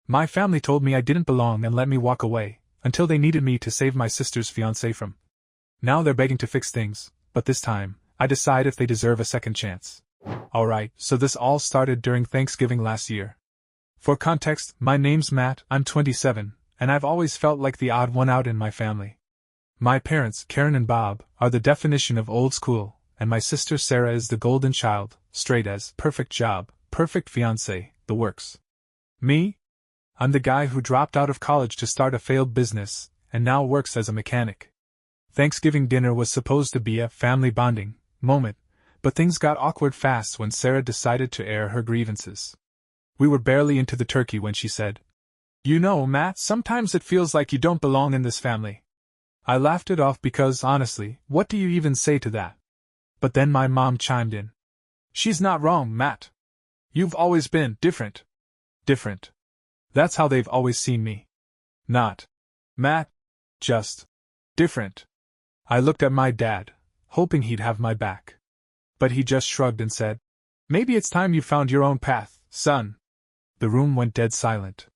My family told me I didn't belong and let me walk away, until they needed me to save my sister's fiancé from. Now they're begging to fix things, but this time, I decide if they deserve a second chance. Alright, so this all started during Thanksgiving last year. For context, my name's Matt, I'm 27, and I've always felt like the odd one out in my family. My parents, Karen and Bob, are the definition of old school, and my sister Sarah is the golden child, straight as, perfect job, perfect fiancé, the works. Me? I'm the guy who dropped out of college to start a failed business, and now works as a mechanic. Thanksgiving dinner was supposed to be a family bonding moment, but things got awkward fast when Sarah decided to air her grievances. We were barely into the turkey when she said, "You know, Matt, sometimes it feels like you don't belong in this family." I laughed it off because, honestly, what do you even say to that? But then my mom chimed in. "She's not wrong, Matt. You've always been different. Different. That's how they've always seen me. Not Matt. Just different." I looked at my dad, hoping he'd have my back. But he just shrugged and said, "Maybe it's time you found your own path, son." The room went dead silent.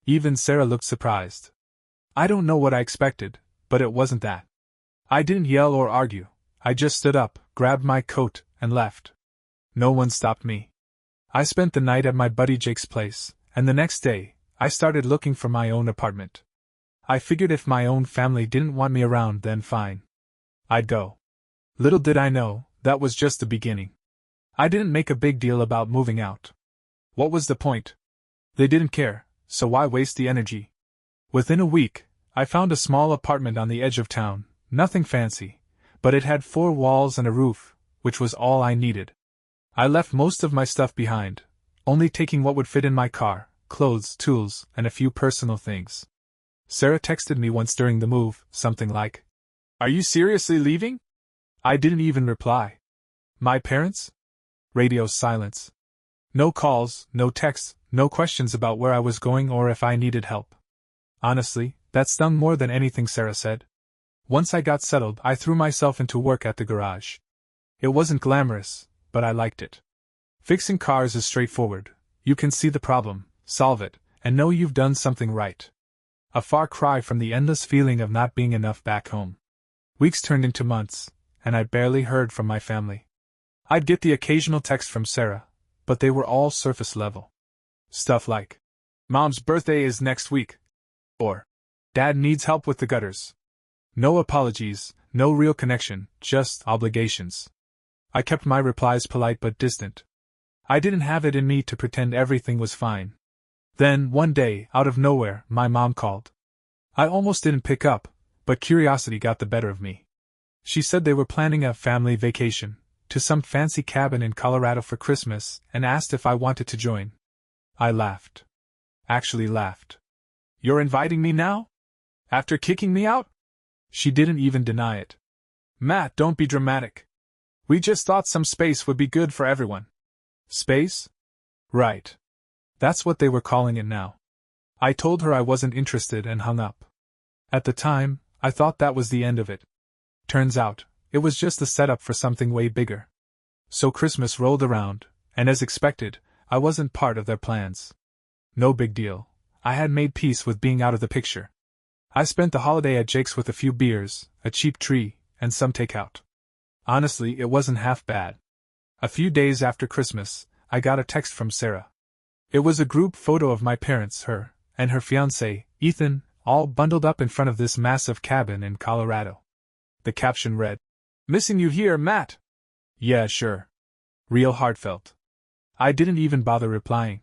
Even Sarah looked surprised. I don't know what I expected, but it wasn't that. I didn't yell or argue. I just stood up, grabbed my coat, and left. No one stopped me. I spent the night at my buddy Jake's place, and the next day, I started looking for my own apartment. I figured if my own family didn't want me around, then fine. I'd go. Little did I know, that was just the beginning. I didn't make a big deal about moving out. What was the point? They didn't care, so why waste the energy? Within a week, I found a small apartment on the edge of town, nothing fancy, but it had 4 walls and a roof, which was all I needed. I left most of my stuff behind, only taking what would fit in my car, clothes, tools, and a few personal things. Sarah texted me once during the move, something like, "Are you seriously leaving?" I didn't even reply. My parents? Radio silence. No calls, no texts, no questions about where I was going or if I needed help. Honestly, that stung more than anything Sarah said. Once I got settled, I threw myself into work at the garage. It wasn't glamorous, but I liked it. Fixing cars is straightforward. You can see the problem, solve it, and know you've done something right. A far cry from the endless feeling of not being enough back home. Weeks turned into months, and I barely heard from my family. I'd get the occasional text from Sarah, but they were all surface level. Stuff like, "Mom's birthday is next week," or, "Dad needs help with the gutters." No apologies, no real connection, just obligations. I kept my replies polite but distant. I didn't have it in me to pretend everything was fine. Then, one day, out of nowhere, my mom called. I almost didn't pick up, but curiosity got the better of me. She said they were planning a family vacation to some fancy cabin in Colorado for Christmas and asked if I wanted to join. I laughed. Actually laughed. "You're inviting me now? After kicking me out?" She didn't even deny it. "Matt, don't be dramatic. We just thought some space would be good for everyone." Space? Right. That's what they were calling it now. I told her I wasn't interested and hung up. At the time, I thought that was the end of it. Turns out, it was just the setup for something way bigger. So Christmas rolled around, and as expected, I wasn't part of their plans. No big deal. I had made peace with being out of the picture. I spent the holiday at Jake's with a few beers, a cheap tree, and some takeout. Honestly, it wasn't half bad. A few days after Christmas, I got a text from Sarah. It was a group photo of my parents, her, and her fiancé, Ethan, all bundled up in front of this massive cabin in Colorado. The caption read, "Missing you here, Matt." Yeah, sure. Real heartfelt. I didn't even bother replying.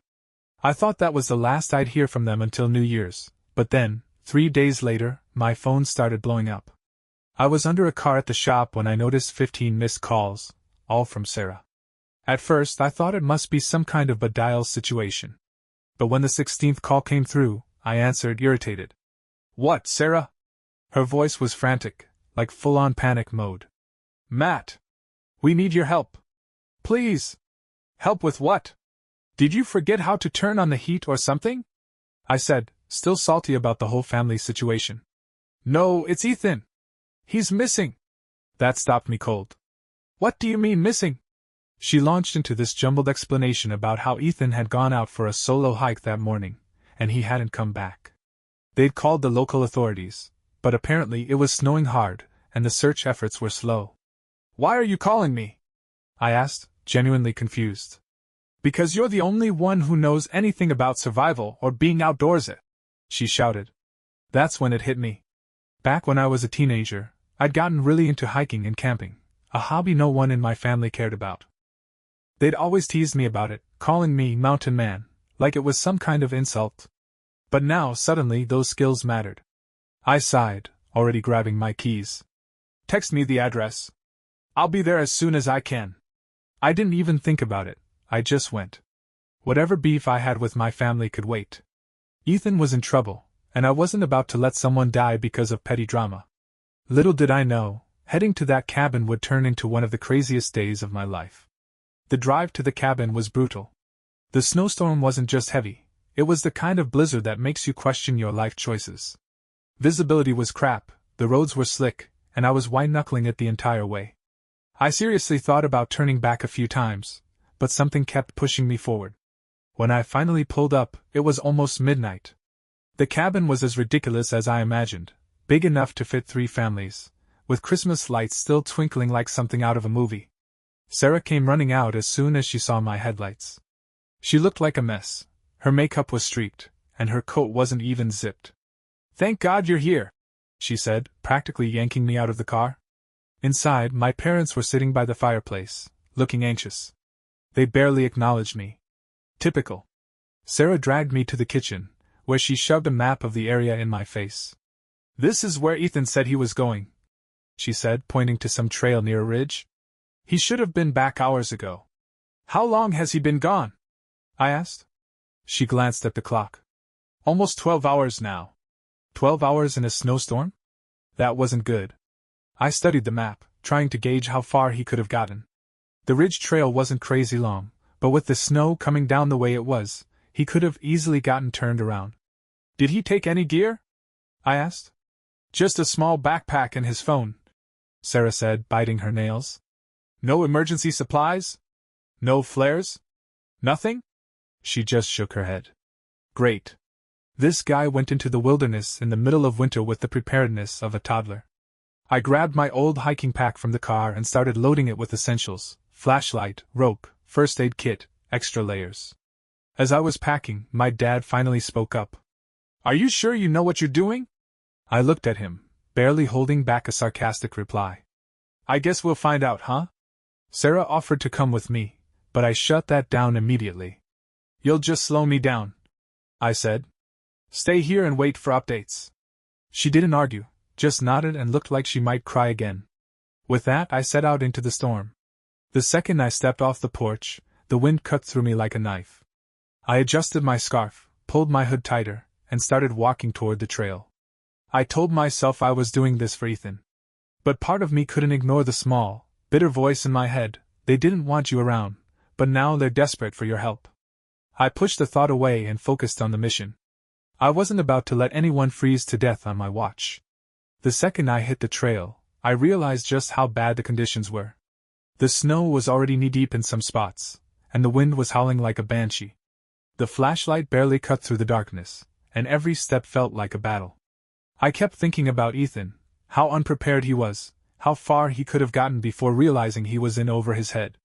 I thought that was the last I'd hear from them until New Year's, but then, 3 days later, my phone started blowing up. I was under a car at the shop when I noticed 15 missed calls, all from Sarah. At first I thought it must be some kind of beguile situation. But when the 16th call came through, I answered, irritated. "What, Sarah?" Her voice was frantic, like full-on panic mode. "Matt! We need your help. Please!" "Help with what? Did you forget how to turn on the heat or something?" I said, still salty about the whole family situation. "No, it's Ethan. He's missing." That stopped me cold. "What do you mean missing?" She launched into this jumbled explanation about how Ethan had gone out for a solo hike that morning, and he hadn't come back. They'd called the local authorities, but apparently it was snowing hard, and the search efforts were slow. "Why are you calling me?" I asked, genuinely confused. "Because you're the only one who knows anything about survival or being outdoors," she shouted. That's when it hit me. Back when I was a teenager, I'd gotten really into hiking and camping, a hobby no one in my family cared about. They'd always teased me about it, calling me mountain man, like it was some kind of insult. But now, suddenly, those skills mattered. I sighed, already grabbing my keys. "Text me the address. I'll be there as soon as I can." I didn't even think about it, I just went. Whatever beef I had with my family could wait. Ethan was in trouble, and I wasn't about to let someone die because of petty drama. Little did I know, heading to that cabin would turn into one of the craziest days of my life. The drive to the cabin was brutal. The snowstorm wasn't just heavy, it was the kind of blizzard that makes you question your life choices. Visibility was crap, the roads were slick, and I was white-knuckling it the entire way. I seriously thought about turning back a few times, but something kept pushing me forward. When I finally pulled up, it was almost midnight. The cabin was as ridiculous as I imagined, big enough to fit 3 families, with Christmas lights still twinkling like something out of a movie. Sarah came running out as soon as she saw my headlights. She looked like a mess. Her makeup was streaked, and her coat wasn't even zipped. "Thank God you're here," she said, practically yanking me out of the car. Inside, my parents were sitting by the fireplace, looking anxious. They barely acknowledged me. Typical. Sarah dragged me to the kitchen, where she shoved a map of the area in my face. "This is where Ethan said he was going," she said, pointing to some trail near a ridge. "He should have been back hours ago." "How long has he been gone?" I asked. She glanced at the clock. "Almost 12 hours now." 12 hours in a snowstorm? That wasn't good. I studied the map, trying to gauge how far he could have gotten. The ridge trail wasn't crazy long, but with the snow coming down the way it was, he could have easily gotten turned around. "Did he take any gear?" I asked. "Just a small backpack and his phone," Sarah said, biting her nails. "No emergency supplies? No flares? Nothing?" She just shook her head. Great. This guy went into the wilderness in the middle of winter with the preparedness of a toddler. I grabbed my old hiking pack from the car and started loading it with essentials: flashlight, rope, first aid kit, extra layers. As I was packing, my dad finally spoke up. "Are you sure you know what you're doing?" I looked at him, barely holding back a sarcastic reply. "I guess we'll find out, huh?" Sarah offered to come with me, but I shut that down immediately. "You'll just slow me down," I said. "Stay here and wait for updates." She didn't argue, just nodded and looked like she might cry again. With that, I set out into the storm. The second I stepped off the porch, the wind cut through me like a knife. I adjusted my scarf, pulled my hood tighter, and started walking toward the trail. I told myself I was doing this for Ethan. But part of me couldn't ignore the small, bitter voice in my head: they didn't want you around, but now they're desperate for your help. I pushed the thought away and focused on the mission. I wasn't about to let anyone freeze to death on my watch. The second I hit the trail, I realized just how bad the conditions were. The snow was already knee-deep in some spots, and the wind was howling like a banshee. The flashlight barely cut through the darkness, and every step felt like a battle. I kept thinking about Ethan, how unprepared he was, how far he could have gotten before realizing he was in over his head.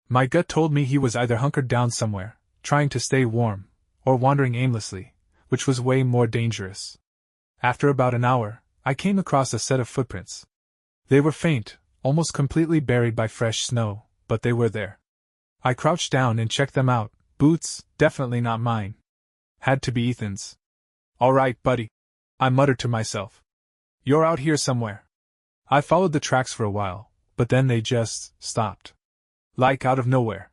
My gut told me he was either hunkered down somewhere, trying to stay warm, or wandering aimlessly, which was way more dangerous. After about an hour, I came across a set of footprints. They were faint, almost completely buried by fresh snow, but they were there. I crouched down and checked them out. Boots, definitely not mine. Had to be Ethan's. "All right, buddy," I muttered to myself. "You're out here somewhere." I followed the tracks for a while, but then they just stopped. Like out of nowhere.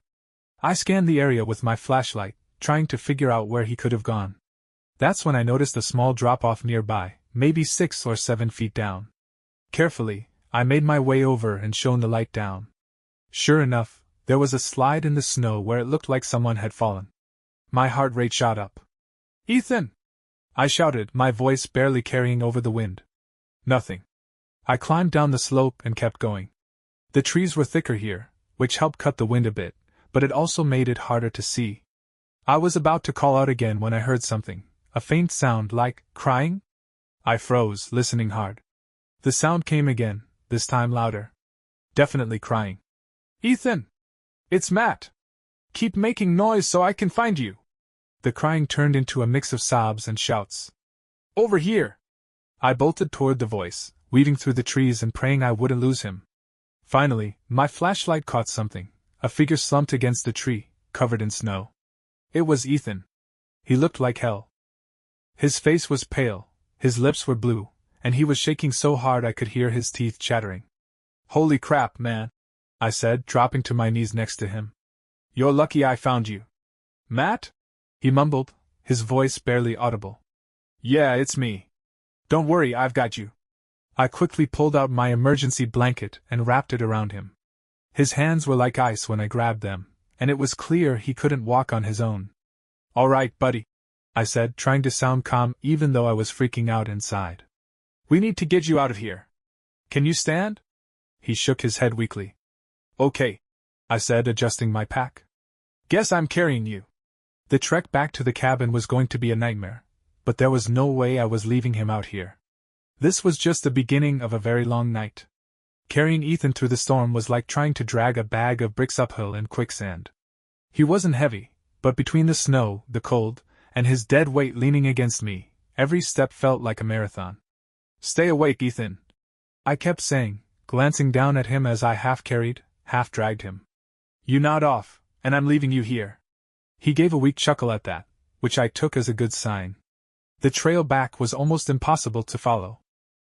I scanned the area with my flashlight, trying to figure out where he could have gone. That's when I noticed a small drop-off nearby, maybe 6 or 7 feet down. Carefully, I made my way over and shone the light down. Sure enough, there was a slide in the snow where it looked like someone had fallen. My heart rate shot up. "Ethan!" I shouted, my voice barely carrying over the wind. Nothing. I climbed down the slope and kept going. The trees were thicker here, which helped cut the wind a bit, but it also made it harder to see. I was about to call out again when I heard something, a faint sound like crying. I froze, listening hard. The sound came again, this time louder. Definitely crying. Ethan! It's Matt! Keep making noise so I can find you! The crying turned into a mix of sobs and shouts. Over here! I bolted toward the voice, weaving through the trees and praying I wouldn't lose him. Finally, my flashlight caught something, a figure slumped against a tree, covered in snow. It was Ethan. He looked like hell. His face was pale, his lips were blue, and he was shaking so hard I could hear his teeth chattering. Holy crap, man, I said, dropping to my knees next to him. You're lucky I found you. Matt? He mumbled, his voice barely audible. Yeah, it's me. Don't worry, I've got you. I quickly pulled out my emergency blanket and wrapped it around him. His hands were like ice when I grabbed them, and it was clear he couldn't walk on his own. All right, buddy, I said, trying to sound calm even though I was freaking out inside. We need to get you out of here. Can you stand? He shook his head weakly. Okay, I said, adjusting my pack. Guess I'm carrying you. The trek back to the cabin was going to be a nightmare, but there was no way I was leaving him out here. This was just the beginning of a very long night. Carrying Ethan through the storm was like trying to drag a bag of bricks uphill in quicksand. He wasn't heavy, but between the snow, the cold, and his dead weight leaning against me, every step felt like a marathon. Stay awake, Ethan, I kept saying, glancing down at him as I half-carried, half-dragged him. You nod off, and I'm leaving you here. He gave a weak chuckle at that, which I took as a good sign. The trail back was almost impossible to follow.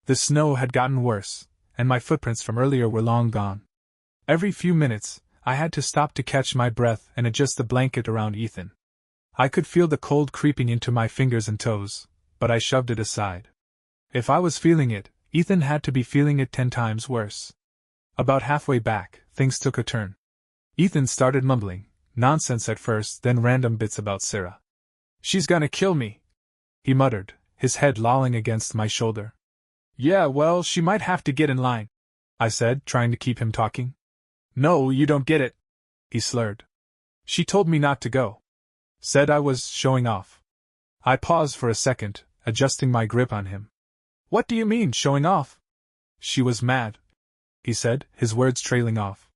The snow had gotten worse, and my footprints from earlier were long gone. Every few minutes, I had to stop to catch my breath and adjust the blanket around Ethan. I could feel the cold creeping into my fingers and toes, but I shoved it aside. If I was feeling it, Ethan had to be feeling it 10 times worse. About halfway back, things took a turn. Ethan started mumbling, nonsense at first, then random bits about Sarah. She's gonna kill me, he muttered, his head lolling against my shoulder. Yeah, well, she might have to get in line, I said, trying to keep him talking. No, you don't get it, he slurred. She told me not to go. Said I was showing off. I paused for a second, adjusting my grip on him. What do you mean, showing off? She was mad, he said, his words trailing off.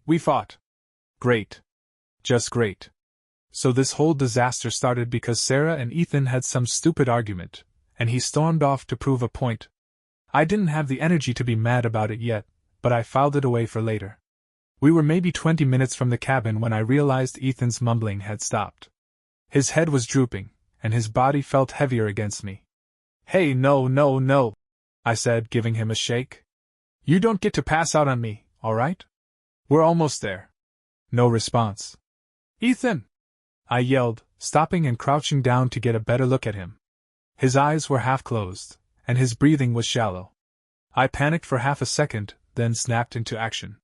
We fought. Great. Just great. So this whole disaster started because Sarah and Ethan had some stupid argument, and he stormed off to prove a point. I didn't have the energy to be mad about it yet, but I filed it away for later. We were maybe 20 minutes from the cabin when I realized Ethan's mumbling had stopped. His head was drooping, and his body felt heavier against me. Hey, no, I said, giving him a shake. You don't get to pass out on me, all right? We're almost there. No response. Ethan! I yelled, stopping and crouching down to get a better look at him. His eyes were half closed, and his breathing was shallow. I panicked for half a second, then snapped into action.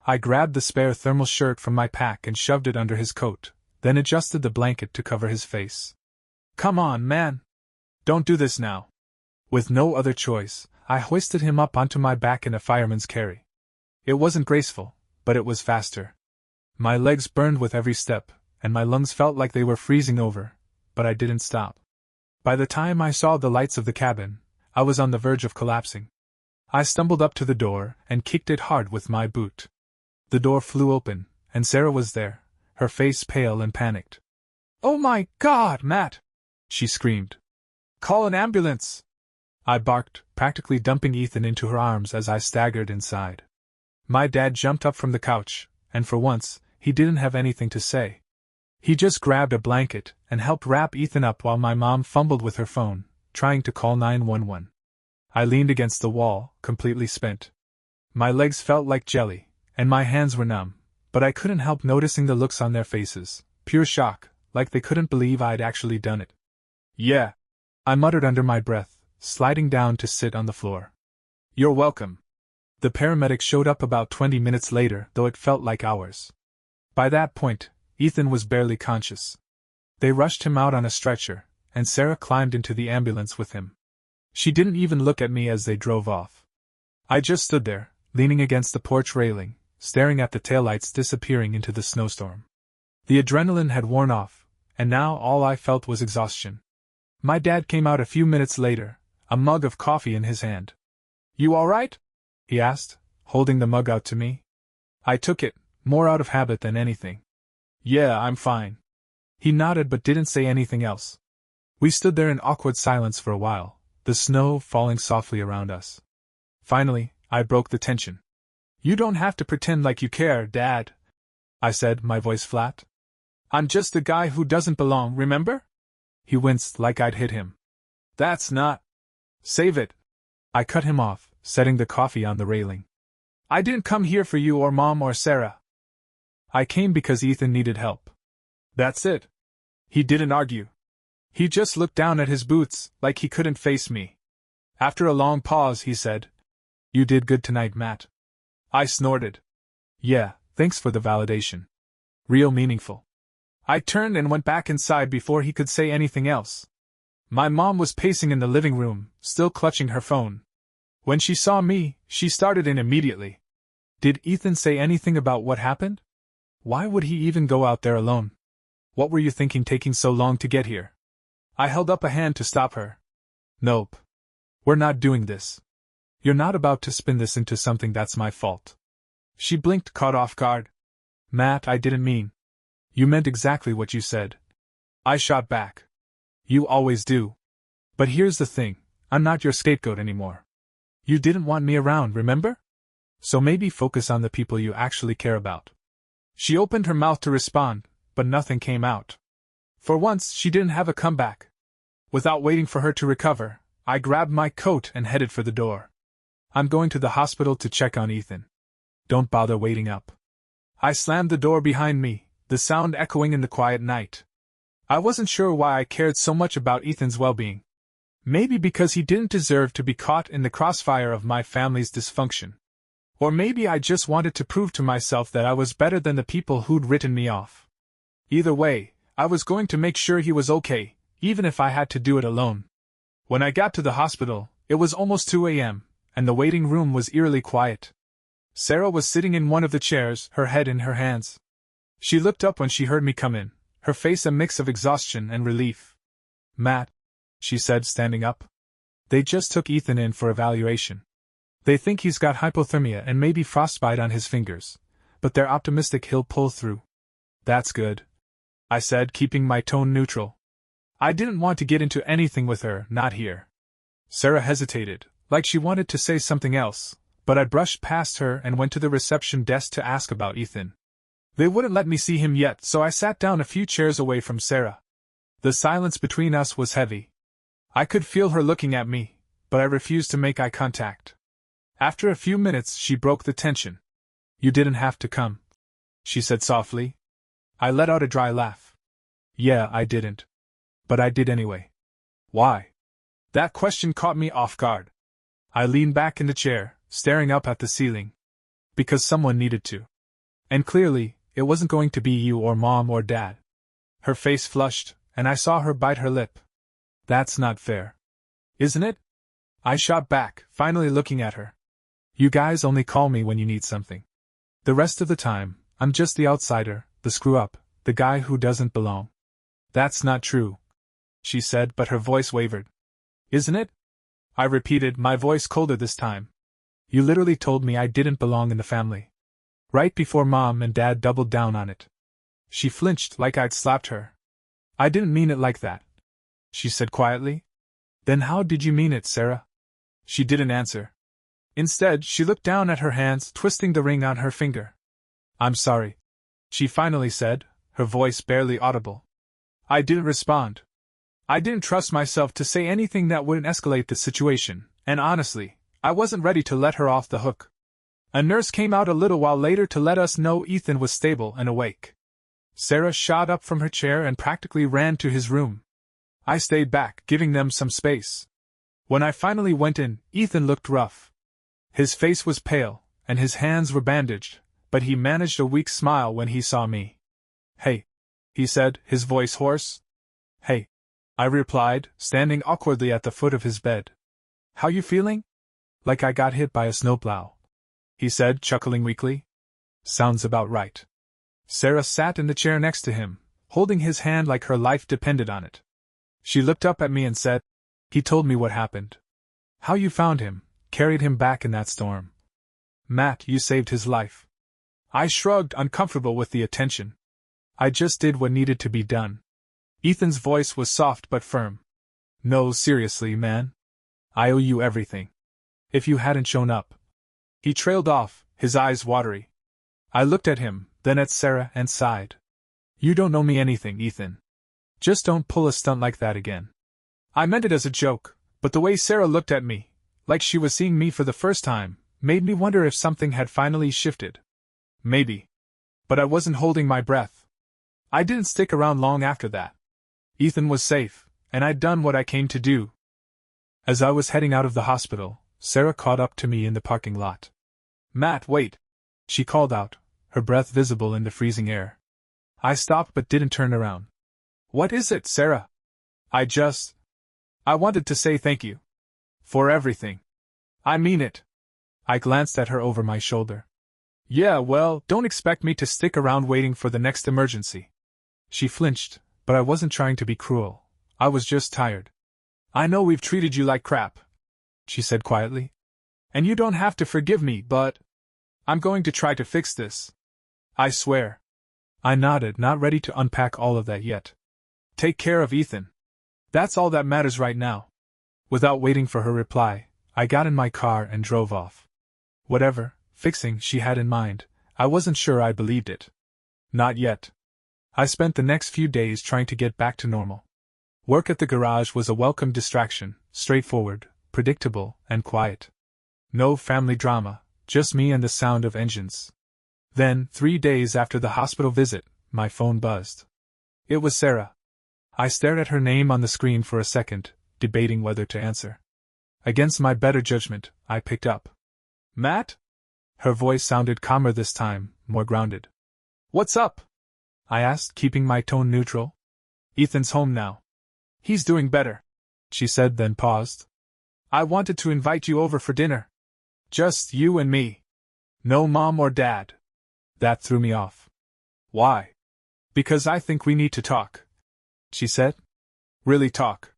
I grabbed the spare thermal shirt from my pack and shoved it under his coat, then adjusted the blanket to cover his face. Come on, man! Don't do this now. With no other choice, I hoisted him up onto my back in a fireman's carry. It wasn't graceful, but it was faster. My legs burned with every step, and my lungs felt like they were freezing over, but I didn't stop. By the time I saw the lights of the cabin, I was on the verge of collapsing. I stumbled up to the door and kicked it hard with my boot. The door flew open, and Sarah was there, her face pale and panicked. Oh my God, Matt! She screamed. Call an ambulance! I barked, practically dumping Ethan into her arms as I staggered inside. My dad jumped up from the couch, and for once, he didn't have anything to say. He just grabbed a blanket and helped wrap Ethan up while my mom fumbled with her phone, trying to call 911. I leaned against the wall, completely spent. My legs felt like jelly, and my hands were numb, but I couldn't help noticing the looks on their faces, pure shock, like they couldn't believe I'd actually done it. Yeah, I muttered under my breath, sliding down to sit on the floor. You're welcome. The paramedic showed up about 20 minutes later, though it felt like hours. By that point, Ethan was barely conscious. They rushed him out on a stretcher, and Sarah climbed into the ambulance with him. She didn't even look at me as they drove off. I just stood there, leaning against the porch railing, staring at the taillights disappearing into the snowstorm. The adrenaline had worn off, and now all I felt was exhaustion. My dad came out a few minutes later, a mug of coffee in his hand. "You all right?" he asked, holding the mug out to me. I took it, more out of habit than anything. "Yeah, I'm fine." He nodded but didn't say anything else. We stood there in awkward silence for a while, the snow falling softly around us. Finally, I broke the tension. "You don't have to pretend like you care, Dad," I said, my voice flat. "I'm just the guy who doesn't belong, remember?" He winced like I'd hit him. "That's not—" "Save it!" I cut him off, setting the coffee on the railing. "I didn't come here for you or Mom or Sarah. I came because Ethan needed help. That's it." He didn't argue. He just looked down at his boots, like he couldn't face me. After a long pause, he said, "You did good tonight, Matt." I snorted. "Yeah, thanks for the validation. Real meaningful." I turned and went back inside before he could say anything else. My mom was pacing in the living room, still clutching her phone. When she saw me, she started in immediately. "Did Ethan say anything about what happened? Why would he even go out there alone? What were you thinking taking so long to get here?" I held up a hand to stop her. "Nope. We're not doing this. You're not about to spin this into something that's my fault." She blinked, caught off guard. "Matt, I didn't mean." "You meant exactly what you said." I shot back. "You always do. But here's the thing, I'm not your scapegoat anymore. You didn't want me around, remember? So maybe focus on the people you actually care about." She opened her mouth to respond, but nothing came out. For once, she didn't have a comeback. Without waiting for her to recover, I grabbed my coat and headed for the door. "I'm going to the hospital to check on Ethan. Don't bother waiting up." I slammed the door behind me, the sound echoing in the quiet night. I wasn't sure why I cared so much about Ethan's well-being. Maybe because he didn't deserve to be caught in the crossfire of my family's dysfunction. Or maybe I just wanted to prove to myself that I was better than the people who'd written me off. Either way, I was going to make sure he was okay, even if I had to do it alone. When I got to the hospital, it was almost 2 a.m., and the waiting room was eerily quiet. Sarah was sitting in one of the chairs, her head in her hands. She looked up when she heard me come in, her face a mix of exhaustion and relief. "Matt," she said, standing up. "They just took Ethan in for evaluation. They think he's got hypothermia and maybe frostbite on his fingers, but they're optimistic he'll pull through." "That's good," I said, keeping my tone neutral. I didn't want to get into anything with her, not here. Sarah hesitated, like she wanted to say something else, but I brushed past her and went to the reception desk to ask about Ethan. They wouldn't let me see him yet, so I sat down a few chairs away from Sarah. The silence between us was heavy. I could feel her looking at me, but I refused to make eye contact. After a few minutes, she broke the tension. "You didn't have to come," she said softly. I let out a dry laugh. "Yeah, I didn't. But I did anyway." "Why?" That question caught me off guard. I leaned back in the chair, staring up at the ceiling. "Because someone needed to. And clearly, it wasn't going to be you or Mom or Dad." Her face flushed, and I saw her bite her lip. "That's not fair. Isn't it?" I shot back, finally looking at her. "You guys only call me when you need something. The rest of the time, I'm just the outsider, the screw-up, the guy who doesn't belong." "That's not true," she said, but her voice wavered. "Isn't it?" I repeated, my voice colder this time. "You literally told me I didn't belong in the family. Right before Mom and Dad doubled down on it." She flinched like I'd slapped her. "I didn't mean it like that," she said quietly. "Then how did you mean it, Sarah?" She didn't answer. Instead, she looked down at her hands, twisting the ring on her finger. "I'm sorry," she finally said, her voice barely audible. I didn't respond. I didn't trust myself to say anything that wouldn't escalate the situation, and honestly, I wasn't ready to let her off the hook. A nurse came out a little while later to let us know Ethan was stable and awake. Sarah shot up from her chair and practically ran to his room. I stayed back, giving them some space. When I finally went in, Ethan looked rough. His face was pale, and his hands were bandaged, but he managed a weak smile when he saw me. "Hey," he said, his voice hoarse. "Hey," I replied, standing awkwardly at the foot of his bed. "How you feeling?" "Like I got hit by a snowplow," he said, chuckling weakly. "Sounds about right." Sarah sat in the chair next to him, holding his hand like her life depended on it. She looked up at me and said, "He told me what happened. How you found him, carried him back in that storm. Matt, you saved his life." I shrugged, uncomfortable with the attention. "I just did what needed to be done." Ethan's voice was soft but firm. "No, seriously, man. I owe you everything. If you hadn't shown up." He trailed off, his eyes watery. I looked at him, then at Sarah, and sighed. "You don't owe me anything, Ethan. Just don't pull a stunt like that again." I meant it as a joke, but the way Sarah looked at me, like she was seeing me for the first time, made me wonder if something had finally shifted. Maybe. But I wasn't holding my breath. I didn't stick around long after that. Ethan was safe, and I'd done what I came to do. As I was heading out of the hospital, Sarah caught up to me in the parking lot. "Matt, wait," she called out, her breath visible in the freezing air. I stopped but didn't turn around. "What is it, Sarah?" I wanted to say thank you. For everything. I mean it." I glanced at her over my shoulder. "Yeah, well, don't expect me to stick around waiting for the next emergency." She flinched, but I wasn't trying to be cruel. I was just tired. "I know we've treated you like crap," she said quietly. "And you don't have to forgive me, but I'm going to try to fix this. I swear." I nodded, not ready to unpack all of that yet. "Take care of Ethan. That's all that matters right now." Without waiting for her reply, I got in my car and drove off. Whatever fixing she had in mind, I wasn't sure I believed it. Not yet. I spent the next few days trying to get back to normal. Work at the garage was a welcome distraction, straightforward, predictable, and quiet. No family drama, just me and the sound of engines. Then, 3 days after the hospital visit, my phone buzzed. It was Sarah. I stared at her name on the screen for a second, debating whether to answer. Against my better judgment, I picked up. "Matt?" Her voice sounded calmer this time, more grounded. "What's up?" I asked, keeping my tone neutral. "Ethan's home now. He's doing better," she said, then paused. "I wanted to invite you over for dinner. Just you and me. No mom or dad." That threw me off. "Why?" "Because I think we need to talk," she said. "Really talk.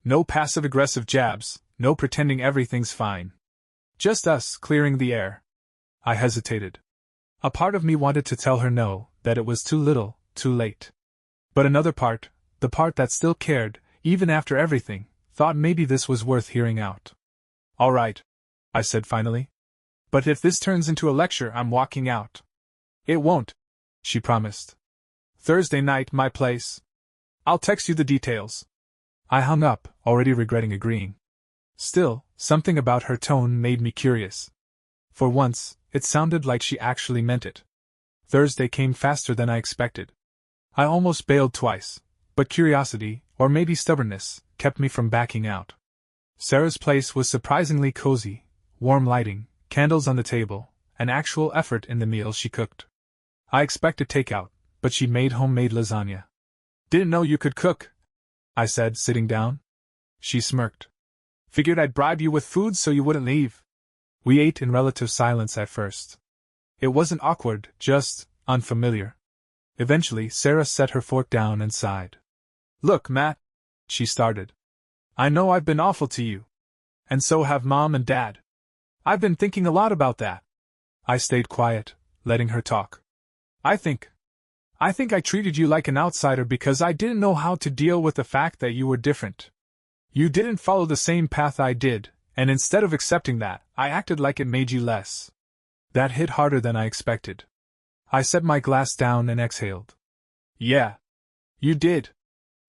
No passive-aggressive jabs, no pretending everything's fine. Just us clearing the air." I hesitated. A part of me wanted to tell her no, that it was too little, too late. But another part, the part that still cared, even after everything, thought maybe this was worth hearing out. "All right," I said finally. "But if this turns into a lecture, I'm walking out." "It won't," she promised. "Thursday night, my place. I'll text you the details." I hung up, already regretting agreeing. Still, something about her tone made me curious. For once, it sounded like she actually meant it. Thursday came faster than I expected. I almost bailed twice, but curiosity, or maybe stubbornness, kept me from backing out. Sarah's place was surprisingly cozy, warm lighting, candles on the table, and actual effort in the meals she cooked. I expected takeout, but she made homemade lasagna. "Didn't know you could cook," I said, sitting down. She smirked. "Figured I'd bribe you with food so you wouldn't leave." We ate in relative silence at first. It wasn't awkward, just unfamiliar. Eventually, Sarah set her fork down and sighed. "Look, Matt," she started. "I know I've been awful to you. And so have Mom and Dad. I've been thinking a lot about that." I stayed quiet, letting her talk. I think I treated you like an outsider because I didn't know how to deal with the fact that you were different. You didn't follow the same path I did, and instead of accepting that, I acted like it made you less." That hit harder than I expected. I set my glass down and exhaled. "Yeah. You did."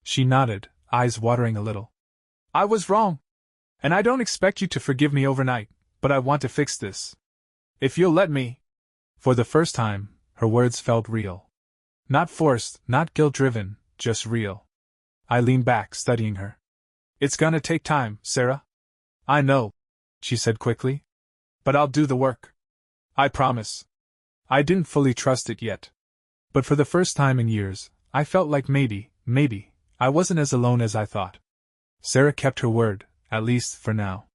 She nodded, eyes watering a little. "I was wrong. And I don't expect you to forgive me overnight, but I want to fix this. If you'll let me." For the first time, her words felt real. Not forced, not guilt-driven, just real. I leaned back, studying her. "It's gonna take time, Sarah." "I know," she said quickly. "But I'll do the work. I promise." I didn't fully trust it yet. But for the first time in years, I felt like maybe, I wasn't as alone as I thought. Sarah kept her word, at least for now.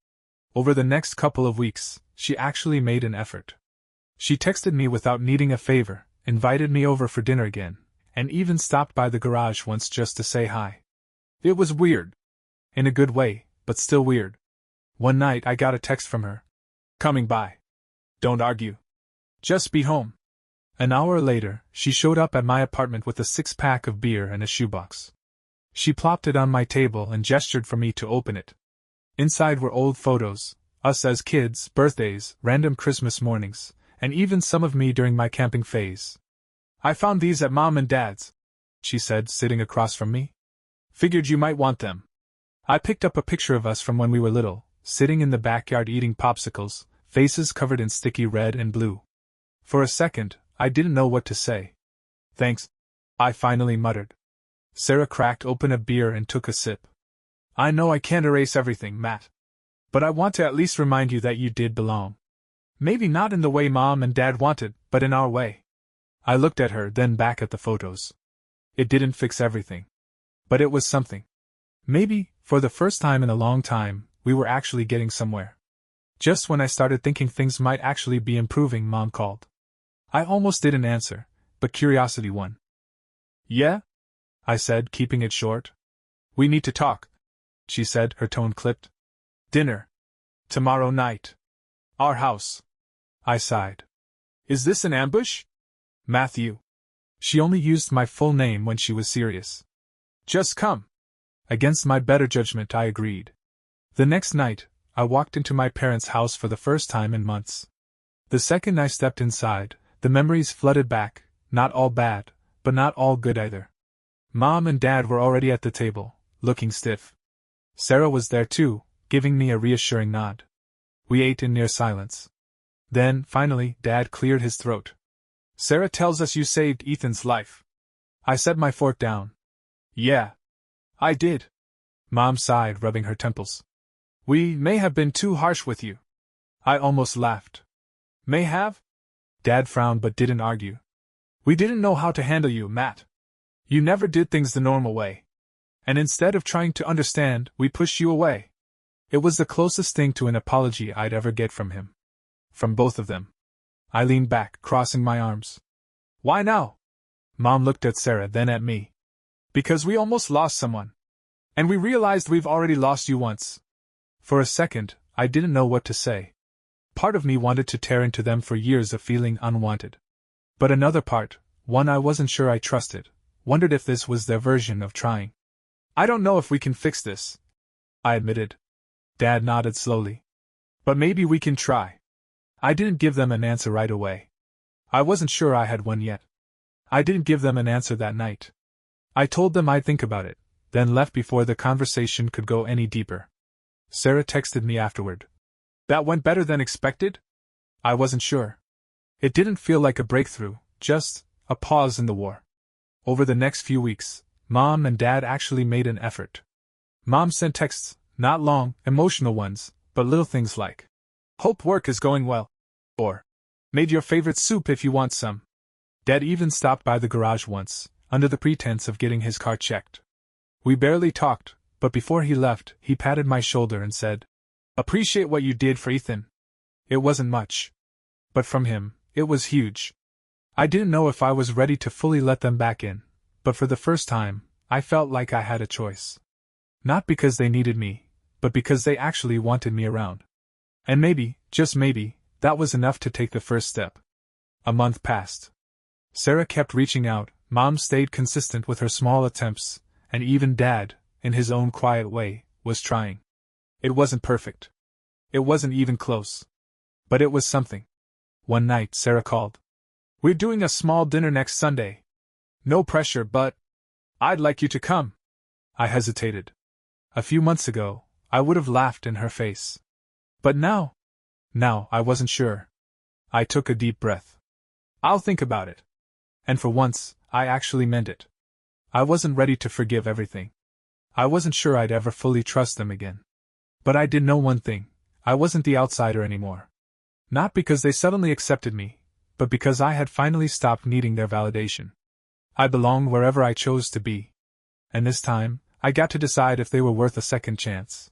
Over the next couple of weeks, she actually made an effort. She texted me without needing a favor, invited me over for dinner again, and even stopped by the garage once just to say hi. It was weird. In a good way, but still weird. One night I got a text from her. Coming by. Don't argue. Just be home. An hour later, she showed up at my apartment with a 6-pack of beer and a shoebox. She plopped it on my table and gestured for me to open it. Inside were old photos, us as kids, birthdays, random Christmas mornings, and even some of me during my camping phase. I found these at Mom and Dad's, she said, sitting across from me. Figured you might want them. I picked up a picture of us from when we were little, sitting in the backyard eating popsicles, faces covered in sticky red and blue. For a second, I didn't know what to say. Thanks, I finally muttered. Sarah cracked open a beer and took a sip. I know I can't erase everything, Matt. But I want to at least remind you that you did belong. Maybe not in the way Mom and Dad wanted, but in our way. I looked at her, then back at the photos. It didn't fix everything. But it was something. Maybe, for the first time in a long time, we were actually getting somewhere. Just when I started thinking things might actually be improving, Mom called. I almost didn't answer, but curiosity won. Yeah? I said, keeping it short. We need to talk, she said, her tone clipped. Dinner. Tomorrow night. Our house. I sighed. Is this an ambush? Matthew. She only used my full name when she was serious. Just come. Against my better judgment, I agreed. The next night, I walked into my parents' house for the first time in months. The second I stepped inside, the memories flooded back, not all bad, but not all good either. Mom and Dad were already at the table, looking stiff. Sarah was there too, giving me a reassuring nod. We ate in near silence. Then, finally, Dad cleared his throat. Sarah tells us you saved Ethan's life. I set my fork down. Yeah. I did. Mom sighed, rubbing her temples. We may have been too harsh with you. I almost laughed. May have? Dad frowned but didn't argue. We didn't know how to handle you, Matt. You never did things the normal way. And instead of trying to understand, we pushed you away. It was the closest thing to an apology I'd ever get from him. From both of them. I leaned back, crossing my arms. Why now? Mom looked at Sarah, then at me. Because we almost lost someone. And we realized we've already lost you once. For a second, I didn't know what to say. Part of me wanted to tear into them for years of feeling unwanted. But another part, one I wasn't sure I trusted, wondered if this was their version of trying. I don't know if we can fix this, I admitted. Dad nodded slowly. But maybe we can try. I didn't give them an answer right away. I wasn't sure I had one yet. I didn't give them an answer that night. I told them I'd think about it, then left before the conversation could go any deeper. Sarah texted me afterward. That went better than expected? I wasn't sure. It didn't feel like a breakthrough, just a pause in the war. Over the next few weeks, Mom and Dad actually made an effort. Mom sent texts, not long, emotional ones, but little things like, "Hope work is going well," or, "Made your favorite soup if you want some." Dad even stopped by the garage once, under the pretense of getting his car checked. We barely talked, but before he left, he patted my shoulder and said, "Appreciate what you did for Ethan." It wasn't much. But from him, it was huge. I didn't know if I was ready to fully let them back in, but for the first time, I felt like I had a choice. Not because they needed me, but because they actually wanted me around. And maybe, just maybe, that was enough to take the first step. A month passed. Sarah kept reaching out, Mom stayed consistent with her small attempts, and even Dad, in his own quiet way, was trying. It wasn't perfect. It wasn't even close. But it was something. One night, Sarah called. "We're doing a small dinner next Sunday. No pressure, but I'd like you to come." I hesitated. A few months ago, I would have laughed in her face. But now I wasn't sure. I took a deep breath. "I'll think about it." And for once, I actually meant it. I wasn't ready to forgive everything. I wasn't sure I'd ever fully trust them again. But I did know one thing, I wasn't the outsider anymore. Not because they suddenly accepted me, but because I had finally stopped needing their validation. I belonged wherever I chose to be. And this time, I got to decide if they were worth a second chance.